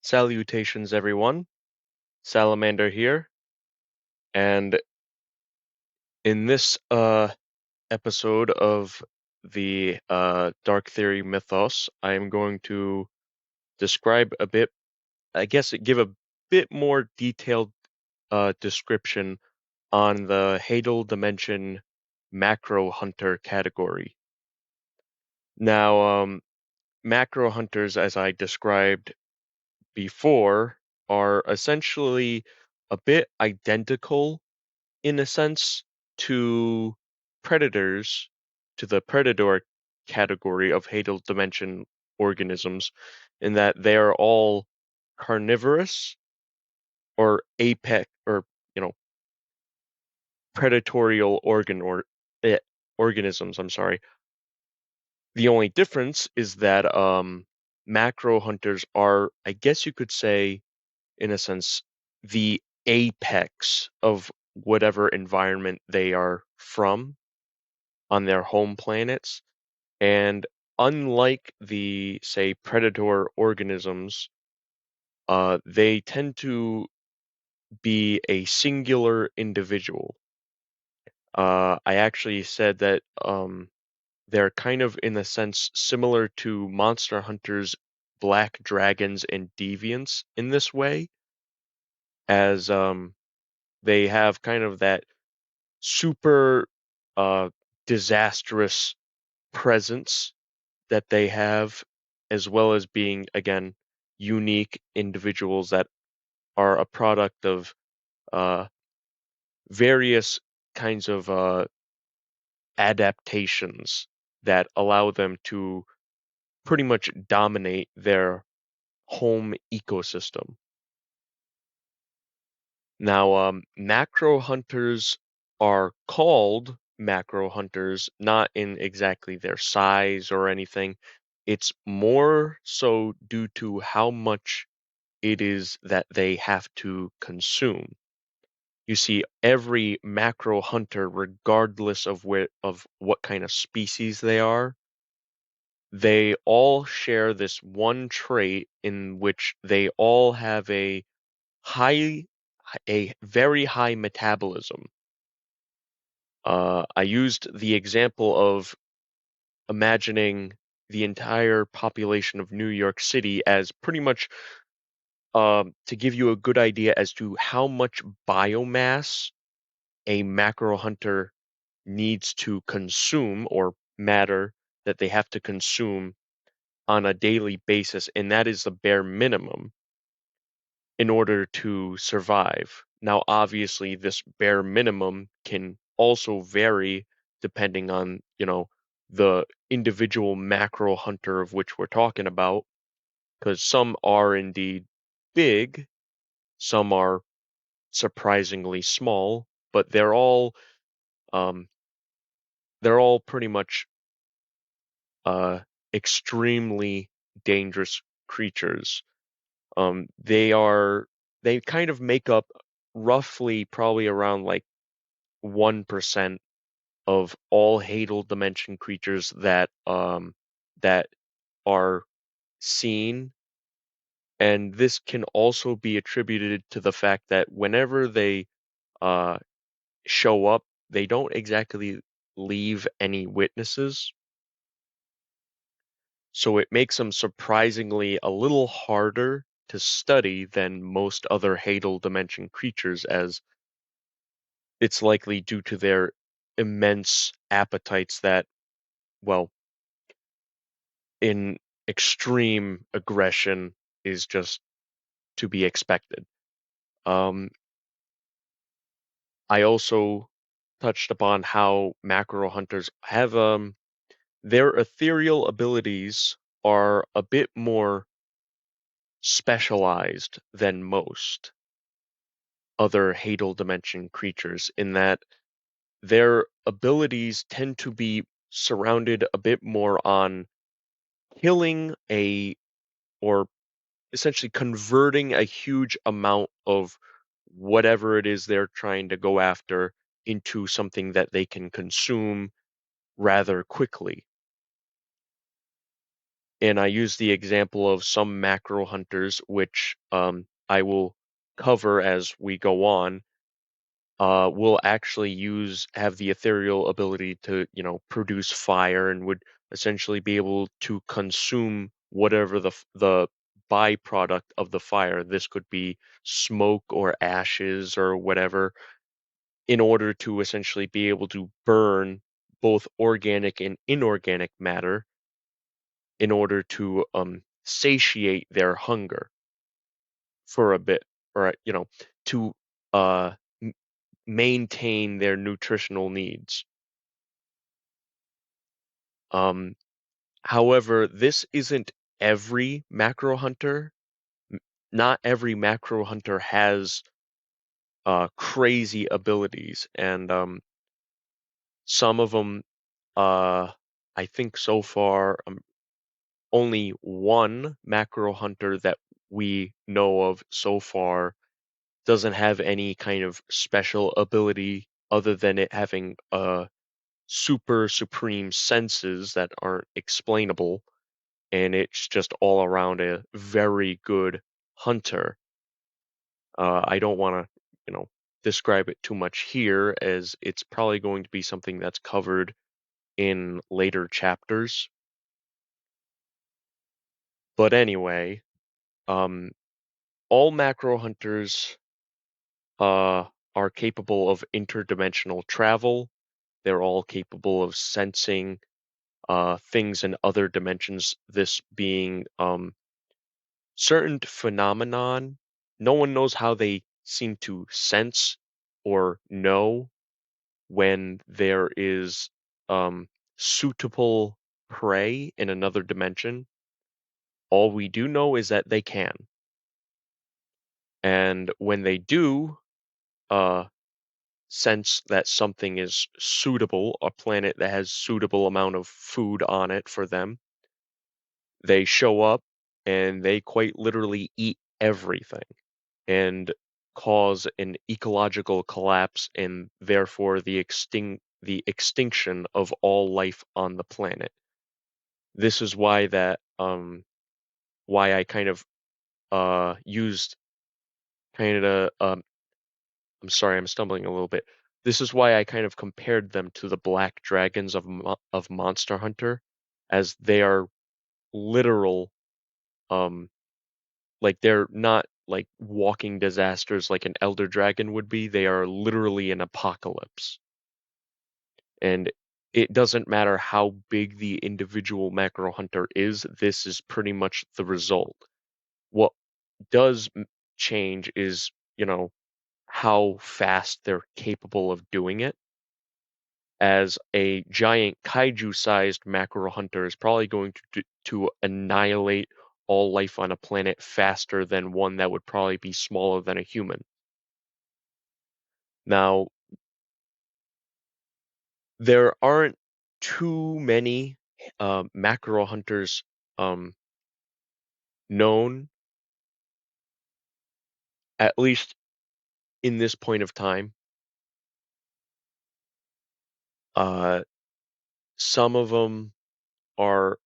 Salutations, everyone. Salamander here, and in this episode of the Dark Theory Mythos, I am going to describe a bit, I guess, give a bit more detailed description on the Hadal Dimension Macro Hunter category. Now, macro hunters, as I described before, are essentially a bit identical in a sense to predators, to the predator category of Hadal dimension organisms, in that they are all carnivorous or apex or you know predatorial organisms. I'm sorry. The only difference is that macro hunters are, I guess you could say, in a sense, the apex of whatever environment they are from on their home planets. And unlike the, say, predator organisms, they tend to be a singular individual. I actually said that they're kind of, in a sense, similar to monster hunters, black dragons, and deviants in this way, as they have kind of that super uh, disastrous presence that they have, as well as being, again, unique individuals that are a product of uh, various kinds of adaptations that allow them to pretty much dominate their home ecosystem. Now, macro hunters are called macro hunters not in exactly their size or anything. It's more so due to how much it is that they have to consume. You see, every macro hunter, regardless of what kind of species they all share this one trait in which they all have high a very high metabolism. I used the example of imagining the entire population of New York City as pretty much to give you a good idea as to how much biomass a macro hunter needs to consume, or matter that they have to consume on a daily basis, and that is the bare minimum in order to survive. Now, obviously, this bare minimum can also vary depending on, the individual macro hunter of which we're talking about, because some are indeed big, some are surprisingly small, but um, they're all pretty much uh, extremely dangerous creatures. They kind of make up roughly probably around like 1% of all Hadal dimension creatures that are seen, and this can also be attributed to the fact that whenever they uh, show up, they don't exactly leave any witnesses. So it makes them surprisingly a little harder to study than most other Hadal dimension creatures, as it's likely due to their immense appetites that, well, in extreme aggression is just to be expected. Um, I also touched upon how macro hunters have their ethereal abilities are a bit more specialized than most other Hadal dimension creatures, in that their abilities tend to be surrounded a bit more on killing or essentially converting a huge amount of whatever it is they're trying to go after into something that they can consume rather quickly. And I use the example of some macro hunters, which I will cover as we go on, will actually have the ethereal ability to, produce fire and would essentially be able to consume whatever the byproduct of the fire. This could be smoke or ashes or whatever, in order to essentially be able to burn both organic and inorganic matter in order to satiate their hunger for a bit, or to uh, m- maintain their nutritional needs. Um, However, this isn't every macro hunter. M- Not every macro hunter has crazy abilities, and some of them, I think so far, only one macro hunter that we know of so far doesn't have any kind of special ability other than it having super supreme senses that aren't explainable, and it's just all around a very good hunter. I don't want to, describe it too much here, as it's probably going to be something that's covered in later chapters. But anyway, um, all macro hunters uh, are capable of interdimensional travel. They're all capable of sensing things in other dimensions. This being certain phenomenon. No one knows how they seem to sense or know when there is suitable prey in another dimension. All we do know is that they can. And when they do uh, sense that something is suitable, a planet that has suitable amount of food on it for them, they show up and they quite literally eat everything and cause an ecological collapse and therefore the extinction of all life on the planet. This is why I kind of used kind of I'm sorry, I'm stumbling a little bit. This is why I kind of compared them to the black dragons of Monster Hunter, as they are literal, um like, they're not like walking disasters like an elder dragon would be. They are literally an apocalypse. And it doesn't matter how big the individual macro hunter is, this is pretty much the result. What does change is, how fast they're capable of doing it. As a giant kaiju-sized macro hunter is probably going to annihilate all life on a planet faster than one that would probably be smaller than a human. Now, there aren't too many macro hunters um, known, at least in this point of time. Uh, some of them are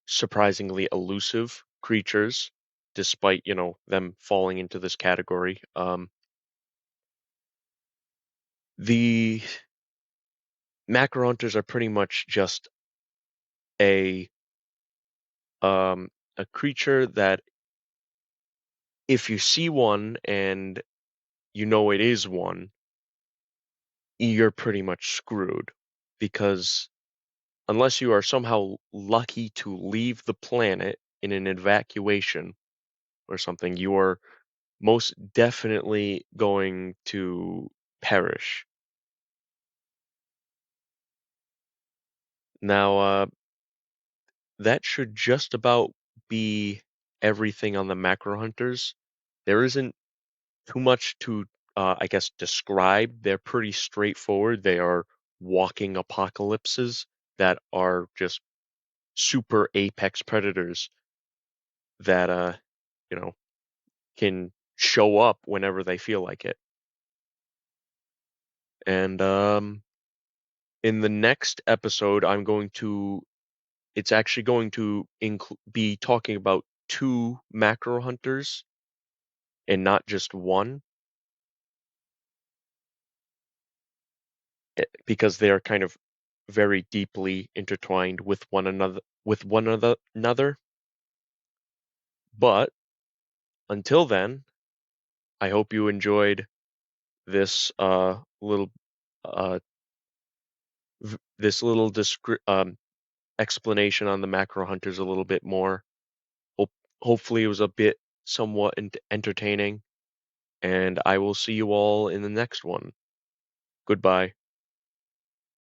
surprisingly elusive creatures, despite them falling into this category. The macro hunters are pretty much just a a creature that, if you see one and you know it is one, you're pretty much screwed, because unless you are somehow lucky to leave the planet in an evacuation or something, you are most definitely going to perish. Now, that should just about be everything on the macro hunters. There isn't too much to, I guess, describe. They're pretty straightforward. They are walking apocalypses that are just super apex predators that, you know, can show up whenever they feel like it. And in the next episode, I'm going to it's actually going to be talking about two macro hunters and not just one, because they are kind of very deeply intertwined with one another. But until then, I hope you enjoyed this little uh this little explanation on the macro hunters a little bit more. Hope Hopefully it was a bit somewhat entertaining, and I will see you all in the next one. Goodbye.